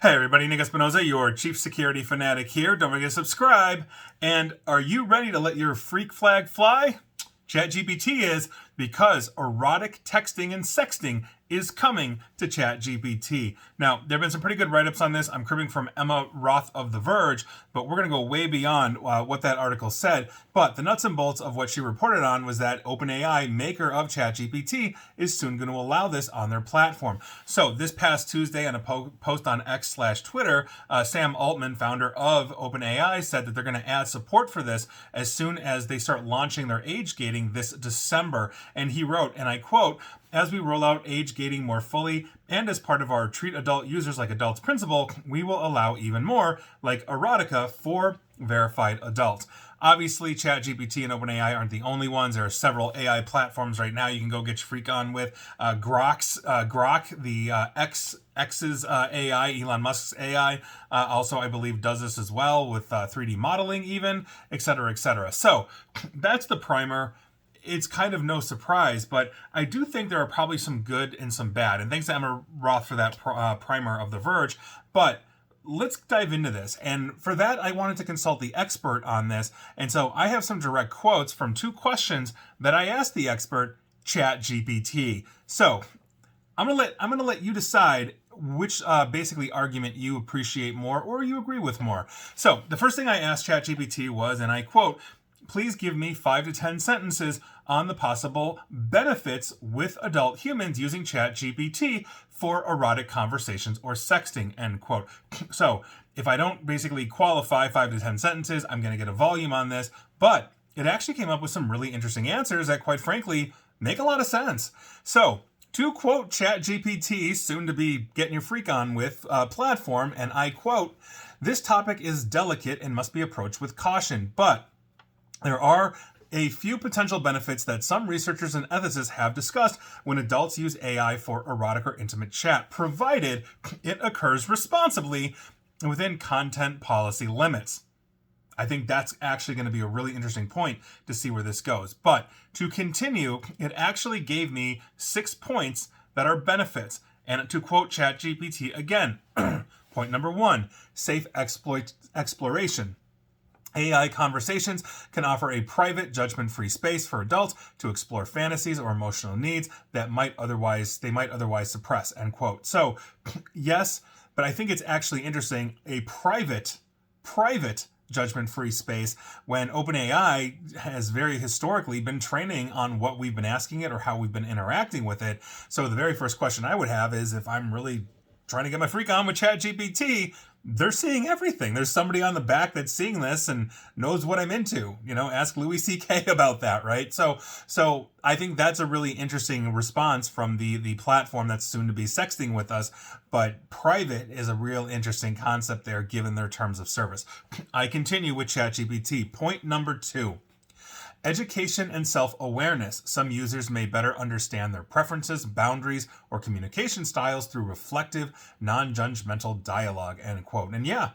Hey everybody, Nick Espinoza, your chief security fanatic here. Don't forget to subscribe. And are you ready to let your freak flag fly? ChatGPT is, because erotic texting and sexting is coming to ChatGPT. Now, there have been some pretty good write-ups on this. I'm cribbing from Emma Roth of The Verge, but we're going to go way beyond what that article said. But the nuts and bolts of what she reported on was that OpenAI, maker of ChatGPT, is soon going to allow this on their platform. So this past Tuesday, on a post on X/Twitter, Sam Altman, founder of OpenAI, said that they're going to add support for this as soon as they start launching their age gating this December. And he wrote, and I quote, "As we roll out age gating more fully, and as part of our treat adult users like adults principle, we will allow even more, like erotica, for verified adults." Obviously, ChatGPT and OpenAI aren't the only ones. There are several AI platforms right now you can go get your freak on with. Grok, the X's AI, Elon Musk's AI, also I believe does this as well with 3D modeling even, et cetera, et cetera. So that's the primer. It's kind of no surprise, but I do think there are probably some good and some bad. And thanks to Emma Roth for that primer of The Verge. But let's dive into this. And for that, I wanted to consult the expert on this. And so I have some direct quotes from two questions that I asked the expert, ChatGPT. So I'm gonna let you decide which basically argument you appreciate more or you agree with more. So the first thing I asked ChatGPT was, and I quote, "Please give me 5 to 10 sentences on the possible benefits with adult humans using ChatGPT for erotic conversations or sexting," end quote. So if I don't basically qualify 5 to 10 sentences, I'm going to get a volume on this, but it actually came up with some really interesting answers that, quite frankly, make a lot of sense. So to quote ChatGPT, soon to be getting your freak on with platform, and I quote, "This topic is delicate and must be approached with caution, but there are a few potential benefits that some researchers and ethicists have discussed when adults use AI for erotic or intimate chat, provided it occurs responsibly within content policy limits." I think that's actually going to be a really interesting point to see where this goes. But to continue, it actually gave me 6 points that are benefits. And to quote ChatGPT again, point number 1, safe exploration. AI conversations can offer a private, judgment-free space for adults to explore fantasies or emotional needs that might otherwise suppress, end quote. So, yes, but I think it's actually interesting, a private judgment-free space when OpenAI has very historically been training on what we've been asking it or how we've been interacting with it. So the very first question I would have is, if I'm really trying to get my freak on with ChatGPT, they're seeing everything. There's somebody on the back that's seeing this and knows what I'm into. You know, ask Louis C.K. about that, right? So I think that's a really interesting response from the platform that's soon to be sexting with us. But private is a real interesting concept there, given their terms of service. I continue with ChatGPT. Point number 2. Education and self-awareness. Some users may better understand their preferences, boundaries, or communication styles through reflective, non-judgmental dialogue, end quote. And yeah,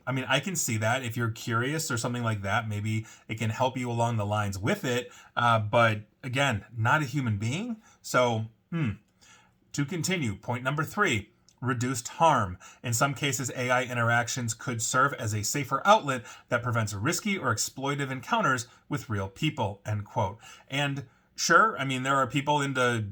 I mean, I can see that. If you're curious or something like that, maybe it can help you along the lines with it. But again, not a human being. So, to continue, point number 3. Reduced harm. In some cases, AI interactions could serve as a safer outlet that prevents risky or exploitive encounters with real people, end quote. And sure, I mean, there are people into,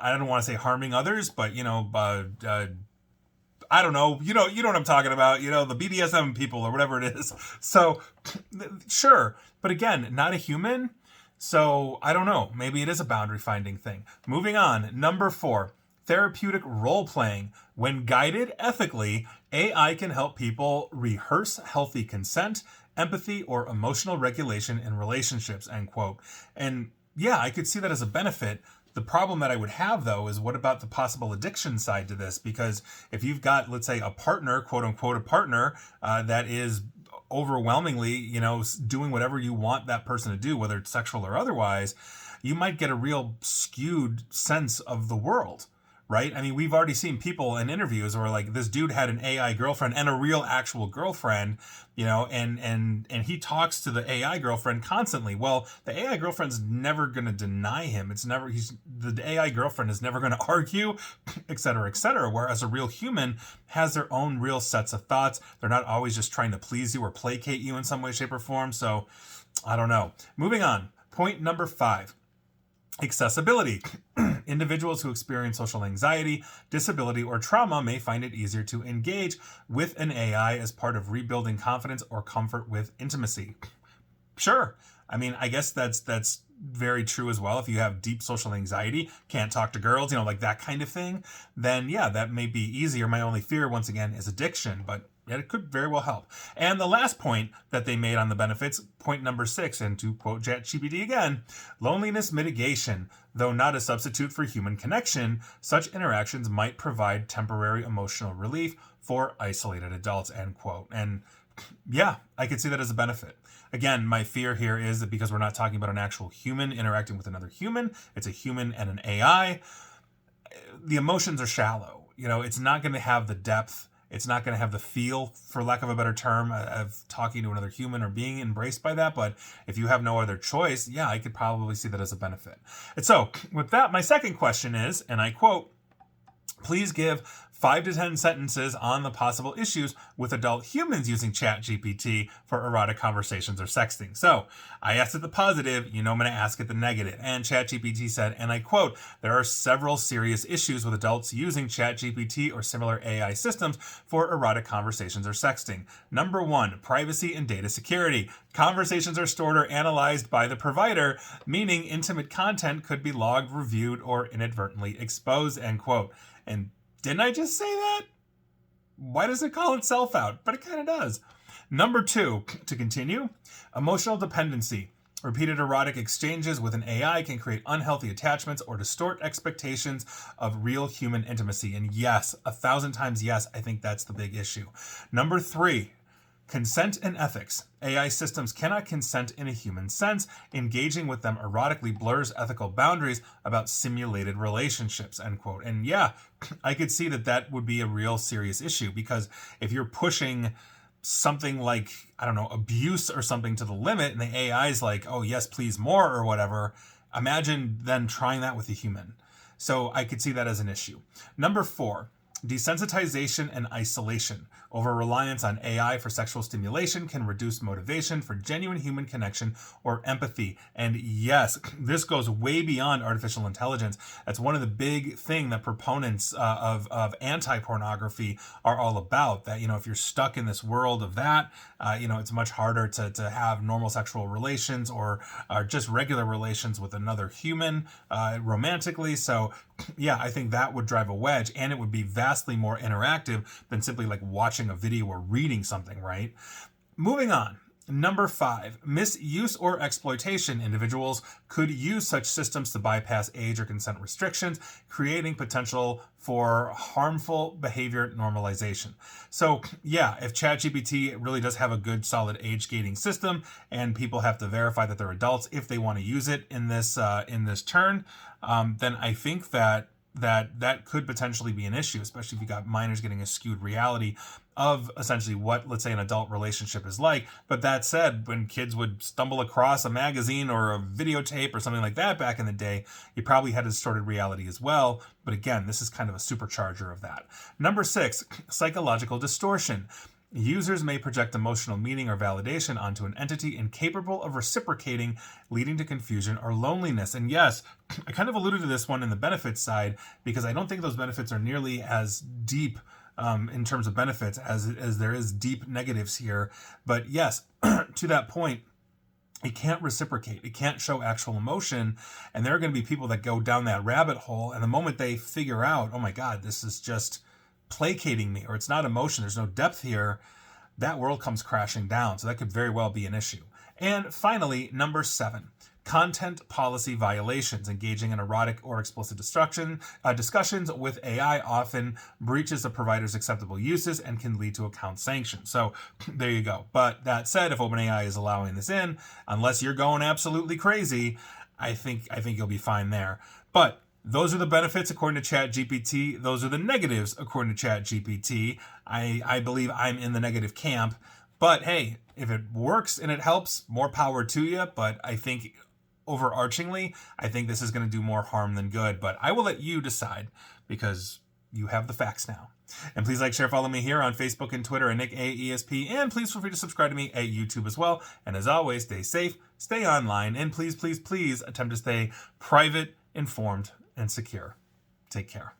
I don't want to say harming others, but, I don't know, you know what I'm talking about, the BDSM people or whatever it is. So, sure. But again, not a human. So I don't know. Maybe it is a boundary finding thing. Moving on. Number 4. Therapeutic role-playing. When guided ethically, AI can help people rehearse healthy consent, empathy, or emotional regulation in relationships, end quote. And yeah, I could see that as a benefit. The problem that I would have, though, is what about the possible addiction side to this? Because if you've got, let's say, a partner, quote unquote, a partner that is overwhelmingly, doing whatever you want that person to do, whether it's sexual or otherwise, you might get a real skewed sense of the world. right? I mean, we've already seen people in interviews where like this dude had an AI girlfriend and a real actual girlfriend, and he talks to the AI girlfriend constantly. Well, the AI girlfriend's never going to deny him. The AI girlfriend is never going to argue, et cetera, et cetera. Whereas a real human has their own real sets of thoughts. They're not always just trying to please you or placate you in some way, shape, or form. So I don't know. Moving on. Point number 5. Accessibility. Individuals who experience social anxiety, disability, or trauma may find it easier to engage with an AI as part of rebuilding confidence or comfort with intimacy. Sure. I mean, I guess that's very true as well. If you have deep social anxiety, can't talk to girls, like that kind of thing, then yeah, that may be easier. My only fear, once again, is addiction, but yeah, it could very well help. And the last point that they made on the benefits, point number 6, and to quote ChatGPT again, loneliness mitigation. Though not a substitute for human connection, such interactions might provide temporary emotional relief for isolated adults, end quote. And yeah, I could see that as a benefit. Again, my fear here is that because we're not talking about an actual human interacting with another human, it's a human and an AI, the emotions are shallow. It's not going to have the depth. It's not going to have the feel, for lack of a better term, of talking to another human or being embraced by that. But if you have no other choice, yeah, I could probably see that as a benefit. And so with that, my second question is, and I quote, please give 5 to 10 sentences on the possible issues with adult humans using ChatGPT for erotic conversations or sexting. So I asked it the positive, I'm going to ask it the negative. And ChatGPT said, and I quote, there are several serious issues with adults using ChatGPT or similar AI systems for erotic conversations or sexting. Number 1, privacy and data security. Conversations are stored or analyzed by the provider, meaning intimate content could be logged, reviewed, or inadvertently exposed, end quote. And didn't I just say that? Why does it call itself out? But it kind of does. Number 2, to continue, emotional dependency. Repeated erotic exchanges with an AI can create unhealthy attachments or distort expectations of real human intimacy. And yes, 1,000 times yes, I think that's the big issue. Number 3, consent and ethics. AI systems cannot consent in a human sense. Engaging with them erotically blurs ethical boundaries about simulated relationships, end quote. And yeah, I could see that would be a real serious issue, because if you're pushing something like, I don't know, abuse or something to the limit, and the AI is like, oh yes, please more or whatever, imagine then trying that with a human. So I could see that as an issue. Number 4, desensitization and isolation. Over-reliance on AI for sexual stimulation can reduce motivation for genuine human connection or empathy. And yes, this goes way beyond artificial intelligence. That's one of the big things that proponents of anti-pornography are all about. That, if you're stuck in this world of that, it's much harder to have normal sexual relations or just regular relations with another human romantically. So yeah, I think that would drive a wedge, and it would be vastly more interactive than simply like watching a video or reading something, right? Moving on. Number 5, misuse or exploitation. Individuals could use such systems to bypass age or consent restrictions, creating potential for harmful behavior normalization. So yeah, if ChatGPT really does have a good solid age gating system, and people have to verify that they're adults if they want to use it in this turn, then I think that could potentially be an issue, especially if you got minors getting a skewed reality of essentially what, let's say, an adult relationship is like. But that said, when kids would stumble across a magazine or a videotape or something like that back in the day, you probably had a distorted reality as well. But again, this is kind of a supercharger of that. Number 6, psychological distortion. Users may project emotional meaning or validation onto an entity incapable of reciprocating, leading to confusion or loneliness. And yes, I kind of alluded to this one in the benefits side, because I don't think those benefits are nearly as deep in terms of benefits as there is deep negatives here. But yes, to that point, it can't reciprocate. It can't show actual emotion. And there are going to be people that go down that rabbit hole, and the moment they figure out, oh my God, this is just placating me, or it's not emotion, there's no depth here, that world comes crashing down. So that could very well be an issue. And finally, number 7, content policy violations. Engaging in erotic or explicit discussions with AI often breaches the provider's acceptable uses and can lead to account sanctions. So there you go. But that said, if OpenAI is allowing this in, unless you're going absolutely crazy, I think you'll be fine there. But Those are the benefits according to ChatGPT. Those are the negatives according to ChatGPT. I believe I'm in the negative camp. But hey, if it works and it helps, more power to you. But I think overarchingly, I think this is going to do more harm than good. But I will let you decide because you have the facts now. And please like, share, follow me here on Facebook and Twitter at NickAESP. And please feel free to subscribe to me at YouTube as well. And as always, stay safe, stay online, and please, please, please attempt to stay private, informed, and secure. Take care.